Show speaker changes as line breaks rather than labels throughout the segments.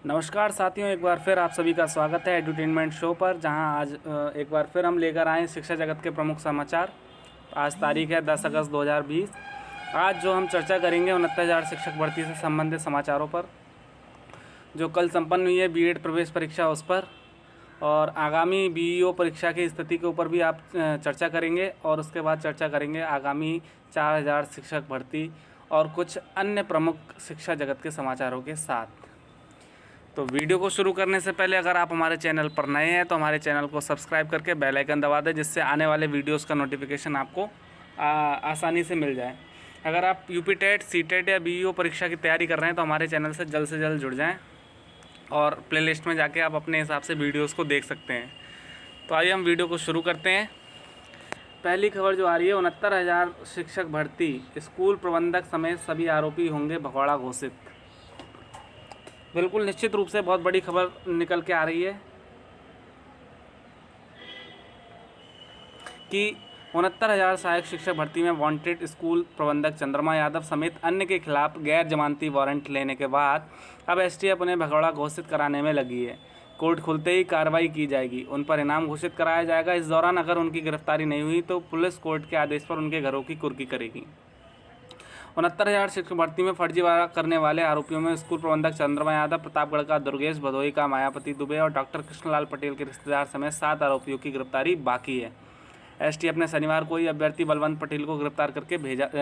नमस्कार साथियों, एक बार फिर आप सभी का स्वागत है एडुटेनमेंट शो पर, जहां आज एक बार फिर हम लेकर आए शिक्षा जगत के प्रमुख समाचार। आज तारीख है 10 अगस्त 2020। आज जो हम चर्चा करेंगे 69,000 शिक्षक भर्ती से संबंधित समाचारों पर, जो कल संपन्न हुई है बीएड प्रवेश परीक्षा उस पर, और आगामी बीईओ परीक्षा की स्थिति के ऊपर भी आप चर्चा करेंगे। और उसके बाद चर्चा करेंगे आगामी 4,000 शिक्षक भर्ती और कुछ अन्य प्रमुख शिक्षा जगत के समाचारों के साथ। तो वीडियो को शुरू करने से पहले अगर आप हमारे चैनल पर नए हैं तो हमारे चैनल को सब्सक्राइब करके बेल आइकन दबा दें, जिससे आने वाले वीडियोस का नोटिफिकेशन आपको आसानी से मिल जाए। अगर आप यूपी टेट, सी टेट या बीईओ परीक्षा की तैयारी कर रहे हैं तो हमारे चैनल से जल्द जुड़ जाएं और प्लेलिस्ट में जाके आप अपने हिसाब से वीडियोज़ को देख सकते हैं। तो आइए हम वीडियो को शुरू करते हैं। पहली खबर जो आ रही है, 69,000 शिक्षक भर्ती, स्कूल प्रबंधक समेत सभी आरोपी होंगे भगौड़ा घोषित। बिल्कुल निश्चित रूप से बहुत बड़ी खबर निकल के आ रही है कि 69,000 सहायक शिक्षक भर्ती में वांटेड स्कूल प्रबंधक चंद्रमा यादव समेत अन्य के खिलाफ गैर जमानती वारंट लेने के बाद अब एसटीएफ उन्हें भगौड़ा घोषित कराने में लगी है। कोर्ट खुलते ही कार्रवाई की जाएगी, उन पर इनाम घोषित कराया जाएगा। इस दौरान अगर उनकी गिरफ्तारी नहीं हुई तो पुलिस कोर्ट के आदेश पर उनके घरों की कुर्की करेगी। 69,000 शिक्षक भर्ती में फर्जीवाड़ा करने वाले आरोपियों में स्कूल प्रबंधक चंद्रमा यादव, प्रतापगढ़ का दुर्गेश, भदोही का मायापति दुबे और डॉक्टर कृष्णलाल पटेल के रिश्तेदार समेत 7 आरोपियों की गिरफ्तारी बाकी है। एसटीएफ ने शनिवार को ही अभ्यर्थी बलवंत पटेल को गिरफ्तार करके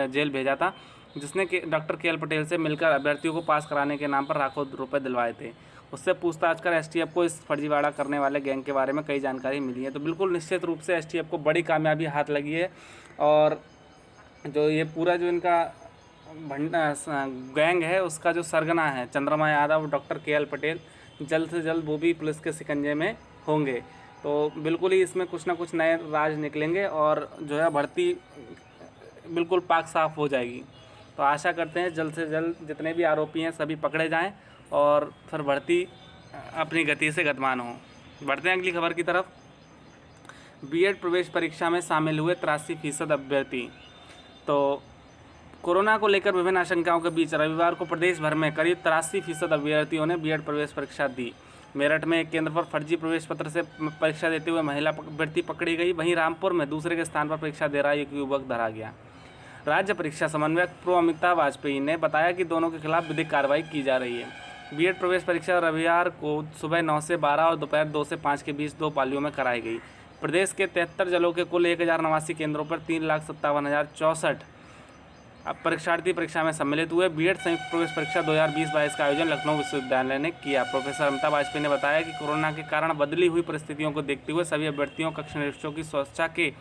जेल भेजा था, जिसने डॉक्टर केएल पटेल से मिलकर अभ्यर्थियों को पास कराने के नाम पर लाखों रुपये दिलवाए थे। उससे पूछताछ कर एसटीएफ को इस फर्जीवाड़ा करने वाले गैंग के बारे में कई जानकारी मिली है। तो बिल्कुल निश्चित रूप से एसटीएफ को बड़ी कामयाबी हाथ लगी है, और जो ये पूरा जो इनका गैंग है उसका जो सरगना है चंद्रमा यादव, डॉक्टर केएल पटेल, जल्द से जल्द वो भी पुलिस के शिकंजे में होंगे। तो बिल्कुल ही इसमें कुछ ना कुछ नए राज निकलेंगे और जो है भर्ती बिल्कुल पाक साफ हो जाएगी। तो आशा करते हैं जल्द से जल्द जितने भी आरोपी हैं सभी पकड़े जाएं और फिर भर्ती अपनी गति से गतिमान हो। बढ़ते हैं अगली खबर की तरफ। बीएड प्रवेश परीक्षा में शामिल हुए 83% अभ्यर्थी। तो कोरोना को लेकर विभिन्न आशंकाओं के बीच रविवार को प्रदेश भर में करीब 83% अभ्यर्थियों ने बीएड प्रवेश परीक्षा दी। मेरठ में एक केंद्र पर फर्जी प्रवेश पत्र से परीक्षा देते हुए महिला अभ्यर्थी पकड़ी गई। वहीं रामपुर में दूसरे के स्थान पर परीक्षा दे रहा एक युवक धरा गया। राज्य परीक्षा समन्वयक प्रो अमिताभ वाजपेयी ने बताया कि दोनों के खिलाफ विधिक कार्रवाई की जा रही है। बीएड प्रवेश परीक्षा रविवार को सुबह 9 से 12 और दोपहर 2 से 5 के बीच 2 पालियों में कराई गई। प्रदेश के 73 जिलों के कुल 1089 केंद्रों पर 3,57,064 परीक्षार्थी परीक्षा में सम्मिलित हुए। बीएड संयुक्त प्रवेश परीक्षा 2020-22 का आयोजन लखनऊ विश्वविद्यालय ने किया। प्रोफेसर अमिताभ वाजपेयी ने बताया कि कोरोना के कारण बदली हुई परिस्थितियों को देखते हुए सभी अभ्यर्थियों, कक्ष निरीक्षकों की सुरक्षा के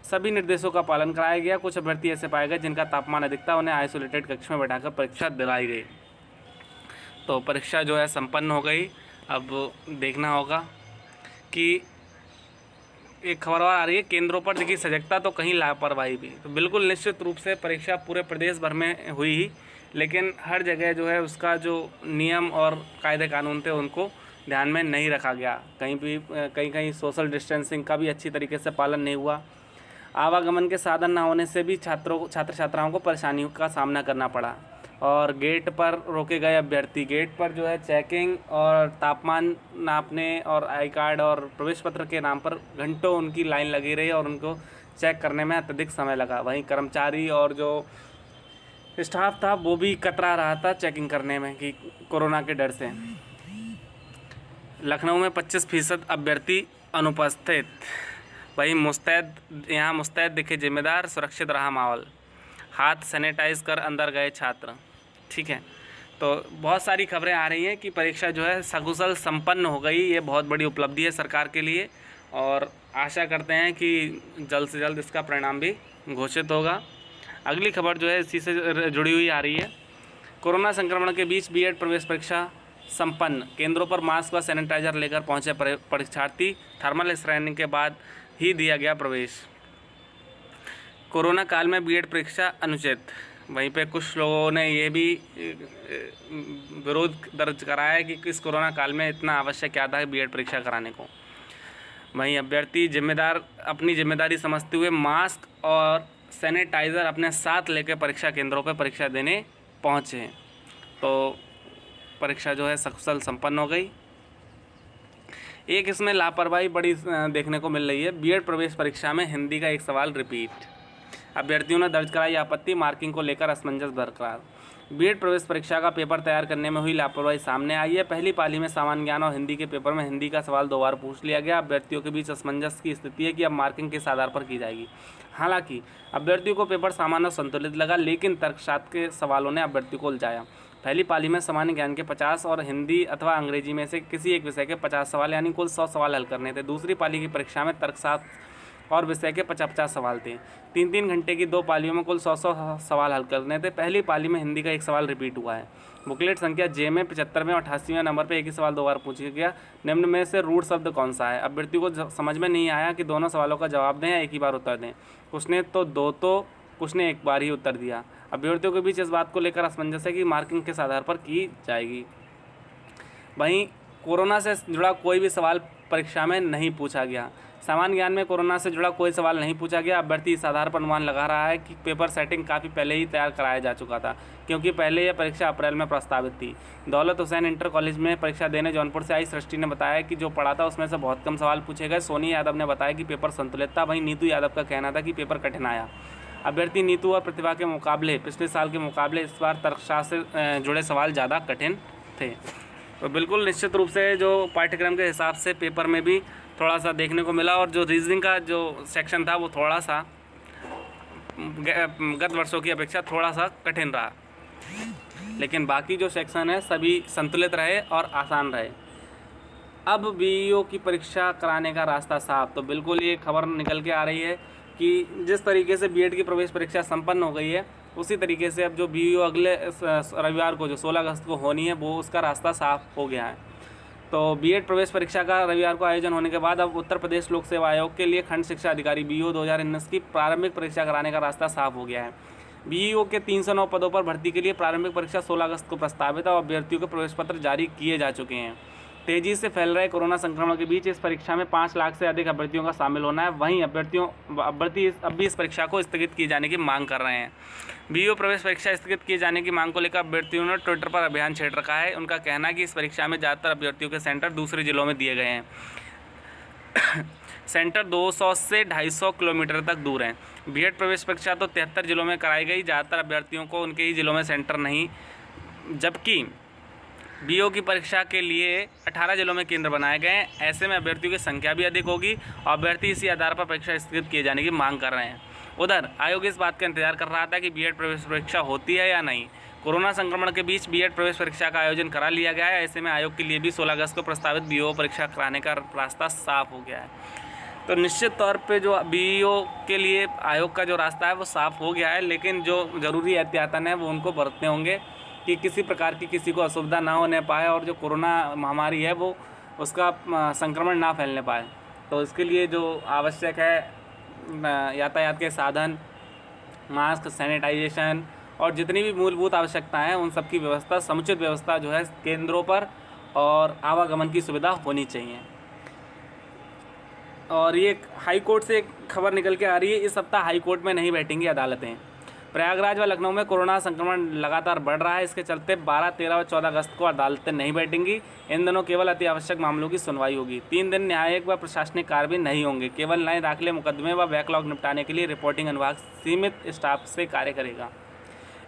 सभी निर्देशों का पालन कराया गया। कुछ अभ्यर्थी ऐसे पाए गए जिनका तापमान अधिक था, उन्हें आइसोलेटेड कक्ष में बैठाकर परीक्षा दिलाई गई। तो परीक्षा जो है संपन्न हो गई। अब देखना होगा कि एक खबर और आ रही है, केंद्रों पर देखिए सजगता तो कहीं लापरवाही भी। तो बिल्कुल निश्चित रूप से परीक्षा पूरे प्रदेश भर में हुई ही, लेकिन हर जगह जो है उसका जो नियम और कायदे कानून थे उनको ध्यान में नहीं रखा गया। कहीं सोशल डिस्टेंसिंग का भी अच्छी तरीके से पालन नहीं हुआ। आवागमन के साधन न होने से भी छात्र छात्राओं को परेशानियों का सामना करना पड़ा। और गेट पर रोके गए अभ्यर्थी, गेट पर जो है चेकिंग और तापमान नापने और आई कार्ड और प्रवेश पत्र के नाम पर घंटों उनकी लाइन लगी रही और उनको चेक करने में अत्यधिक समय लगा। वहीं कर्मचारी और जो स्टाफ था वो भी कतरा रहा था चेकिंग करने में कि कोरोना के डर से। लखनऊ में 25% अभ्यर्थी अनुपस्थित। वहीं मुस्तैद दिखे जिम्मेदार, सुरक्षित रहा माहौल, हाथ सैनिटाइज कर अंदर गए छात्र। ठीक है, तो बहुत सारी खबरें आ रही हैं कि परीक्षा जो है सकुशल संपन्न हो गई। ये बहुत बड़ी उपलब्धि है सरकार के लिए और आशा करते हैं कि जल्द से जल्द इसका परिणाम भी घोषित होगा। अगली खबर जो है इसी से जुड़ी हुई आ रही है। कोरोना संक्रमण के बीच बीएड प्रवेश परीक्षा संपन्न, केंद्रों पर मास्क व सैनिटाइजर लेकर पहुंचे परीक्षार्थी, थर्मल स्कैनिंग के बाद ही दिया गया प्रवेश। कोरोना काल में बीएड परीक्षा अनुचित। वहीं पे कुछ लोगों ने ये भी विरोध दर्ज कराया है कि इस कोरोना काल में इतना आवश्यक क्या था बीएड परीक्षा कराने को। वहीं अभ्यर्थी अपनी जिम्मेदारी समझते हुए मास्क और सैनिटाइज़र अपने साथ लेकर परीक्षा केंद्रों पर परीक्षा देने पहुँचे। तो परीक्षा जो है सकुशल संपन्न हो गई। एक इसमें लापरवाही बड़ी देखने को मिल रही है। बीएड प्रवेश परीक्षा में हिंदी का एक सवाल रिपीट, अभ्यर्थियों ने दर्ज कराई आपत्ति, मार्किंग को लेकर असमंजस बरकरार। बीएड प्रवेश परीक्षा का पेपर तैयार करने में हुई लापरवाही सामने आई है। पहली पाली में सामान्य ज्ञान और हिंदी के पेपर में हिंदी का सवाल 2 बार पूछ लिया गया। अभ्यर्थियों के बीच असमंजस की स्थिति है कि अब मार्किंग किस आधार पर की जाएगी। हालांकि अभ्यर्थियों को पेपर सामान्य और संतुलित लगा, लेकिन तर्कशास्त्र के सवालों ने अभ्यर्थियों को उलझाया। पहली पाली में सामान्य ज्ञान के 50 और हिंदी अथवा अंग्रेजी में से किसी एक विषय के 50 सवाल यानी कुल 100 सवाल हल करने थे। दूसरी पाली की परीक्षा में तर्कशास्त्र और विषय के 50-50 सवाल थे। 3-3 घंटे की 2 पालियों में कुल 100 सवाल हल करने थे। पहली पाली में हिंदी का एक सवाल रिपीट हुआ है। बुकलेट संख्या जे में 75वें और 88वें नंबर पर एक ही सवाल 2 बार पूछा गया। निम्न में से रूढ़ शब्द कौन सा है। अभ्यर्थी को समझ में नहीं आया कि दोनों सवालों का जवाब दें या एक ही बार उत्तर दें। कुछ ने कुछ ने एक बार ही उत्तर दिया। अभ्यर्थियों के बीच इस बात को लेकर असमंजस है कि मार्किंग किस आधार पर की जाएगी। वहीं कोरोना से जुड़ा कोई भी सवाल परीक्षा में नहीं पूछा गया। सामान्य ज्ञान में कोरोना से जुड़ा कोई सवाल नहीं पूछा गया। अभ्यर्थी इस आधार पर अनुमान लगा रहा है कि पेपर सेटिंग काफ़ी पहले ही तैयार कराया जा चुका था, क्योंकि पहले यह परीक्षा अप्रैल में प्रस्तावित थी। दौलत हुसैन इंटर कॉलेज में परीक्षा देने जौनपुर से आई सृष्टि ने बताया कि जो पढ़ा था उसमें से बहुत कम सवाल पूछे गए। सोनी यादव ने बताया कि पेपर संतुलित था। वहीं नीतू यादव का कहना था कि पेपर कठिन आया। अभ्यर्थी नीतू और प्रतिभा के मुकाबले पिछले साल के मुकाबले इस बार तर्कशास्त्र से जुड़े सवाल ज़्यादा कठिन थे। तो बिल्कुल निश्चित रूप से जो पाठ्यक्रम के हिसाब से पेपर में भी थोड़ा सा देखने को मिला, और जो रीजनिंग का जो सेक्शन था वो थोड़ा सा गत वर्षों की अपेक्षा थोड़ा सा कठिन रहा, लेकिन बाकी जो सेक्शन है सभी संतुलित रहे और आसान रहे। अब बीईओ की परीक्षा कराने का रास्ता साफ। तो बिल्कुल ये खबर निकल के आ रही है कि जिस तरीके से बीएड की प्रवेश परीक्षा संपन्न हो गई है, उसी तरीके से अब जो बीईओ अगले रविवार को जो 16 अगस्त को होनी है वो उसका रास्ता साफ हो गया है। तो बीएड प्रवेश परीक्षा का रविवार को आयोजन होने के बाद अब उत्तर प्रदेश लोक सेवा आयोग के लिए खंड शिक्षा अधिकारी बीईओ 2019 की प्रारंभिक परीक्षा कराने का रास्ता साफ हो गया है। बीईओ के 309 पदों पर भर्ती के लिए प्रारंभिक परीक्षा 16 अगस्त को प्रस्तावित है और अभ्यर्थियों के प्रवेश पत्र जारी किए जा चुके हैं। तेजी से फैल रहे कोरोना संक्रमण के बीच इस परीक्षा में 5 लाख से अधिक अभ्यर्थियों का शामिल होना है। वहीं अभ्यर्थी अब भी इस परीक्षा को स्थगित किए जाने की मांग कर रहे हैं। बीईओ प्रवेश परीक्षा स्थगित किए जाने की मांग को लेकर अभ्यर्थियों ने ट्विटर पर अभियान छेड़ रखा है। उनका कहना है कि इस परीक्षा में ज़्यादातर अभ्यर्थियों के सेंटर दूसरे जिलों में दिए गए हैं। सेंटर 200 से 250 किलोमीटर तक दूर हैं। बीएड प्रवेश परीक्षा तो 73 जिलों में कराई गई। ज़्यादातर अभ्यर्थियों को उनके ही जिलों में सेंटर नहीं, जबकि बीईओ की परीक्षा के लिए 18 जिलों में केंद्र बनाए गए हैं। ऐसे में अभ्यर्थियों की संख्या भी अधिक होगी और अभ्यर्थी इसी आधार पर परीक्षा स्थगित किए जाने की मांग कर रहे हैं। उधर आयोग इस बात का इंतजार कर रहा था कि बीएड प्रवेश परीक्षा होती है या नहीं। कोरोना संक्रमण के बीच बीएड प्रवेश परीक्षा का आयोजन करा लिया गया है। ऐसे में आयोग के लिए भी 16 अगस्त को प्रस्तावित बीईओ परीक्षा कराने का रास्ता साफ हो गया है। तो निश्चित तौर पे जो बीईओ के लिए आयोग का जो रास्ता है वो साफ हो गया है, लेकिन जो ज़रूरी एहतियातन है वो उनको बरतने होंगे कि किसी प्रकार की किसी को असुविधा ना होने पाए और जो कोरोना महामारी है वो उसका संक्रमण ना फैलने पाए। तो इसके लिए जो आवश्यक है यातायात के साधन, मास्क, सैनिटाइजेशन और जितनी भी मूलभूत आवश्यकताएं हैं उन सब की व्यवस्था, समुचित व्यवस्था जो है केंद्रों पर और आवागमन की सुविधा होनी चाहिए। और ये हाई कोर्ट से एक खबर निकल के आ रही है, इस सप्ताह हाई कोर्ट में नहीं बैठेंगी अदालतें। प्रयागराज व लखनऊ में कोरोना संक्रमण लगातार बढ़ रहा है। इसके चलते 12, 13 व 14 अगस्त को अदालतें नहीं बैठेंगी। इन दिनों केवल अति आवश्यक मामलों की सुनवाई होगी। 3 दिन न्यायिक व प्रशासनिक कार्य भी नहीं होंगे। केवल नए दाखिले, मुकदमे व बैकलॉग निपटाने के लिए रिपोर्टिंग अनुभाग सीमित स्टाफ से कार्य करेगा।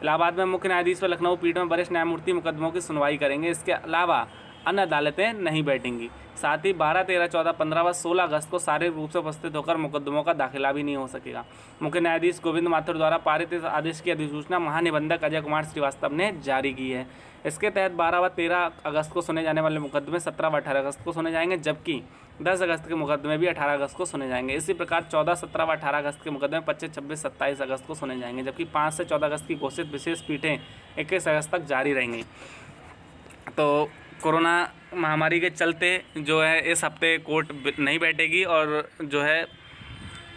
इलाहाबाद में मुख्य न्यायाधीश व लखनऊ पीठ में वरिष्ठ न्यायमूर्ति मुकदमों की सुनवाई करेंगे। इसके अलावा अन्य अदालतें नहीं बैठेंगी। साथ ही 12, 13, 14, 15 व 16 अगस्त को शारीरिक रूप से उपस्थित होकर मुकदमों का दाखिला भी नहीं हो सकेगा। मुख्य न्यायाधीश गोविंद माथुर द्वारा पारित इस आदेश की अधिसूचना महानिबंधक अजय कुमार श्रीवास्तव ने जारी की है। इसके तहत 12 व 13 अगस्त को सुने जाने वाले मुकदमे 17 व 18 अगस्त को सुने जाएंगे, जबकि 10 अगस्त के मुकदमे भी 18 अगस्त को सुने जाएंगे। इसी प्रकार 14, 17 व 18 अगस्त के मुकदमे 25, 26, 27 अगस्त को सुने जाएंगे, जबकि 5 से 14 अगस्त की घोषित विशेष पीठें 21 अगस्त तक जारी रहेंगी। तो कोरोना महामारी के चलते जो है इस हफ्ते कोर्ट नहीं बैठेगी और जो है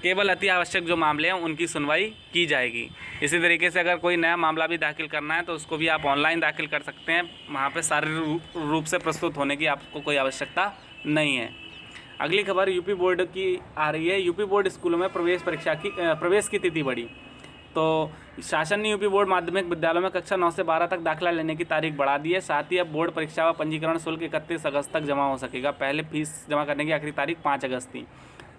केवल अति आवश्यक जो मामले हैं उनकी सुनवाई की जाएगी। इसी तरीके से अगर कोई नया मामला भी दाखिल करना है तो उसको भी आप ऑनलाइन दाखिल कर सकते हैं। वहाँ पे शारीरिक रूप से प्रस्तुत होने की आपको कोई आवश्यकता नहीं है। अगली खबर यूपी बोर्ड की आ रही है। यूपी बोर्ड स्कूलों में प्रवेश की तिथि बढ़ी। तो शासन ने यूपी बोर्ड माध्यमिक विद्यालयों में कक्षा 9 से 12 तक दाखिला लेने की तारीख बढ़ा दी है। साथ ही अब बोर्ड परीक्षा व पंजीकरण शुल्क 31 अगस्त तक जमा हो सकेगा। पहले फीस जमा करने की आखिरी तारीख 5 अगस्त थी।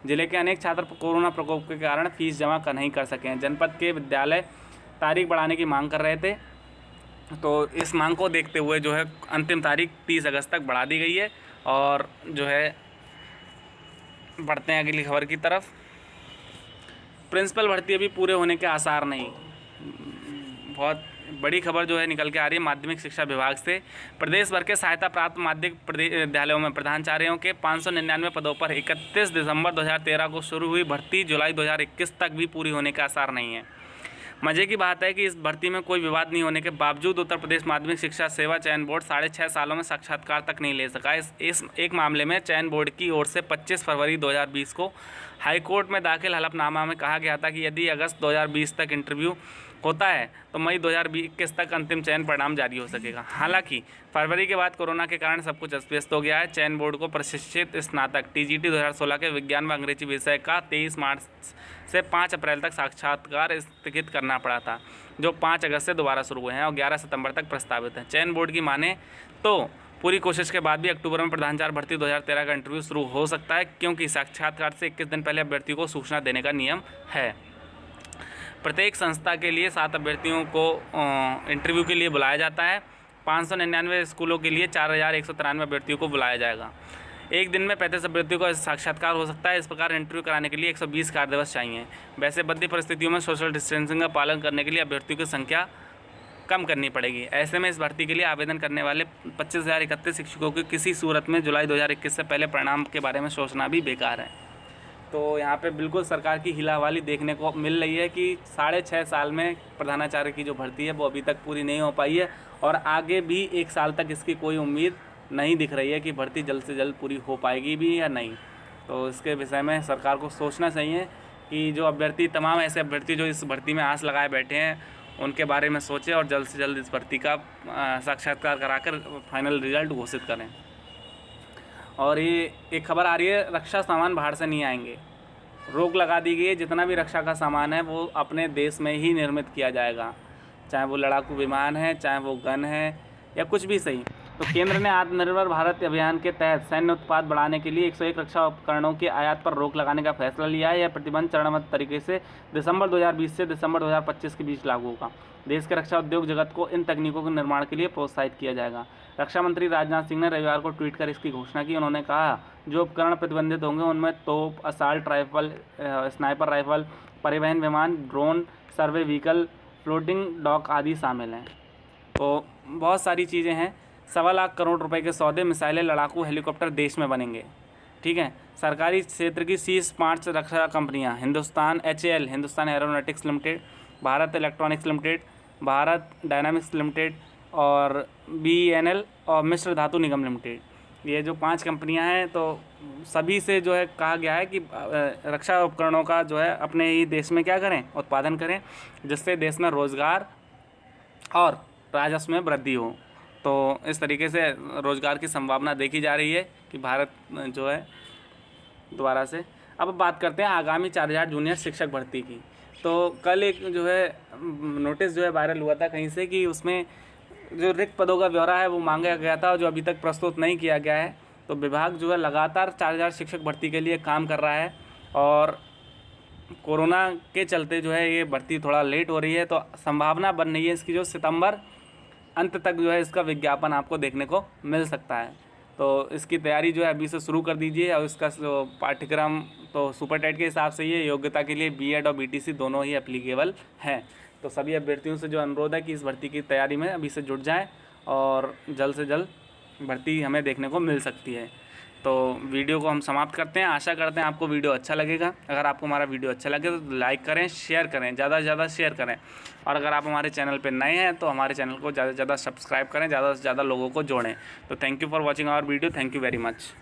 जिले के अनेक छात्र कोरोना प्रकोप के कारण फीस जमा नहीं कर सके हैं। जनपद के विद्यालय तारीख बढ़ाने की मांग कर रहे थे, तो इस मांग को देखते हुए जो है अंतिम तारीख 30 अगस्त तक बढ़ा दी गई है। और जो है बढ़ते हैं अगली खबर की तरफ। प्रिंसिपल भर्ती अभी पूरे होने के आसार नहीं। बहुत बड़ी खबर जो है निकल के आ रही है माध्यमिक शिक्षा विभाग से। प्रदेश भर के सहायता प्राप्त माध्यमिक विद्यालयों में प्रधानाचार्यों के 599 पदों पर 31 दिसंबर 2013 को शुरू हुई भर्ती जुलाई 2021 तक भी पूरी होने के आसार नहीं है। मजे की बात है कि इस भर्ती में कोई विवाद नहीं होने के बावजूद उत्तर प्रदेश माध्यमिक शिक्षा सेवा चयन बोर्ड 6.5 सालों में साक्षात्कार तक नहीं ले सका। इस एक मामले में चयन बोर्ड की ओर से 25 फरवरी 2020 को हाईकोर्ट में दाखिल हलफनामा में कहा गया था कि यदि अगस्त 2020 तक इंटरव्यू होता है तो मई 2021 तक अंतिम चयन परिणाम जारी हो सकेगा। हालांकि फरवरी के बाद कोरोना के कारण सब कुछ अस्त व्यस्त हो गया है। चयन बोर्ड को प्रशिक्षित स्नातक TGT 2016 के विज्ञान व अंग्रेजी विषय का 23 मार्च से 5 अप्रैल तक साक्षात्कार स्थगित करना पड़ा था, जो 5 अगस्त से दोबारा शुरू हुए हैं और 11 सितंबर तक प्रस्तावित है। चयन बोर्ड की माने तो पूरी कोशिश के बाद भी अक्टूबर में प्रधानाचार्य भर्ती 2013 का इंटरव्यू शुरू हो सकता है, क्योंकि साक्षात्कार से 21 दिन पहले अभ्यर्थी को सूचना देने का नियम है। प्रत्येक संस्था के लिए 7 अभ्यर्थियों को इंटरव्यू के लिए बुलाया जाता है। 599 स्कूलों के लिए 4193 अभ्यर्थियों को बुलाया जाएगा। एक दिन में 35 अभ्यर्थियों का साक्षात्कार हो सकता है। इस प्रकार इंटरव्यू कराने के लिए 120 कार्य दिवस चाहिए। वैसे बद्ध परिस्थितियों में सोशल डिस्टेंसिंग का पालन करने के लिए अभ्यर्थियों की संख्या कम करनी पड़ेगी। ऐसे में इस भर्ती के लिए आवेदन करने वाले 25,031 शिक्षकों की किसी सूरत में जुलाई 2021 से पहले परिणाम के बारे में सोचना भी बेकार है। तो यहाँ पे बिल्कुल सरकार की हिलावाली देखने को मिल रही है कि 6.5 साल में प्रधानाचार्य की जो भर्ती है वो अभी तक पूरी नहीं हो पाई है और आगे भी 1 साल तक इसकी कोई उम्मीद नहीं दिख रही है कि भर्ती जल्द से जल्द पूरी हो पाएगी भी या नहीं। तो इसके विषय में सरकार को सोचना चाहिए कि जो अभ्यर्थी, तमाम ऐसे अभ्यर्थी जो इस भर्ती में आस लगाए बैठे हैं, उनके बारे में सोचें और जल्द से जल्द इस भर्ती का साक्षात्कार कराकर फाइनल रिजल्ट घोषित करें। और ये एक खबर आ रही है, रक्षा सामान बाहर से नहीं आएंगे। रोक लगा दी गई है, जितना भी रक्षा का सामान है वो अपने देश में ही निर्मित किया जाएगा, चाहे वो लड़ाकू विमान है, चाहे वो गन है या कुछ भी सही। तो केंद्र ने आत्मनिर्भर भारत अभियान के तहत सैन्य उत्पाद बढ़ाने के लिए 101 रक्षा उपकरणों के आयात पर रोक लगाने का फैसला लिया है। यह प्रतिबंध चरणबद्ध तरीके से दिसंबर 2020 से दिसंबर 2025 के बीच लागू होगा। देश के रक्षा उद्योग जगत को इन तकनीकों के निर्माण के लिए प्रोत्साहित किया जाएगा। रक्षा मंत्री राजनाथ सिंह ने रविवार को ट्वीट कर इसकी घोषणा की। उन्होंने कहा, जो उपकरण प्रतिबंधित होंगे उनमें तोप, असाल्ट राइफल, स्नाइपर राइफल, परिवहन विमान, ड्रोन, सर्वे व्हीकल, फ्लोटिंग डॉक आदि शामिल हैं। तो बहुत सारी चीज़ें हैं। 1.25 लाख करोड़ रुपए के सौदे, मिसाइलें, लड़ाकू हेलीकॉप्टर देश में बनेंगे। ठीक है। सरकारी क्षेत्र की 5 रक्षा कंपनियां Hindustan HAL, Hindustan aeronautics limited, Bharat electronics limited, Bharat dynamics limited और BENL और मिश्र धातु निगम लिमिटेड, ये जो 5 कंपनियां हैं, तो सभी से जो है कहा गया है कि रक्षा उपकरणों का जो है अपने ही देश में क्या करें, उत्पादन करें, जिससे देश में रोज़गार और राजस्व में वृद्धि हो। तो इस तरीके से रोज़गार की संभावना देखी जा रही है कि भारत जो है दोबारा से। अब बात करते हैं आगामी 4000 जूनियर शिक्षक भर्ती की। तो कल एक जो है नोटिस जो है वायरल हुआ था कहीं से कि उसमें जो रिक्त पदों का ब्यौरा है वो मांगा गया था, जो अभी तक प्रस्तुत नहीं किया गया है। तो विभाग जो है लगातार 4000 शिक्षक भर्ती के लिए काम कर रहा है और कोरोना के चलते जो है ये भर्ती थोड़ा लेट हो रही है। तो संभावना बन रही है इसकी जो सितंबर अंत तक जो है इसका विज्ञापन आपको देखने को मिल सकता है। तो इसकी तैयारी जो है अभी से शुरू कर दीजिए। और इसका जो पाठ्यक्रम तो सुपर टेट के हिसाब से ये योग्यता के लिए B.Ed और BTC दोनों ही एप्लीकेबल हैं। तो सभी अभ्यर्थियों से जो अनुरोध है कि इस भर्ती की तैयारी में अभी से जुट जाएं और जल्द से जल्द भर्ती हमें देखने को मिल सकती है। तो वीडियो को हम समाप्त करते हैं। आशा करते हैं आपको वीडियो अच्छा लगेगा। अगर आपको हमारा वीडियो अच्छा लगे तो लाइक करें, शेयर करें, ज़्यादा से ज़्यादा शेयर करें। और अगर आप हमारे चैनल पर नए हैं तो हमारे चैनल को ज़्यादा से ज़्यादा सब्सक्राइब करें, ज़्यादा से ज़्यादा लोगों को जोड़ें। तो thank you for watching our video. Thank you very much.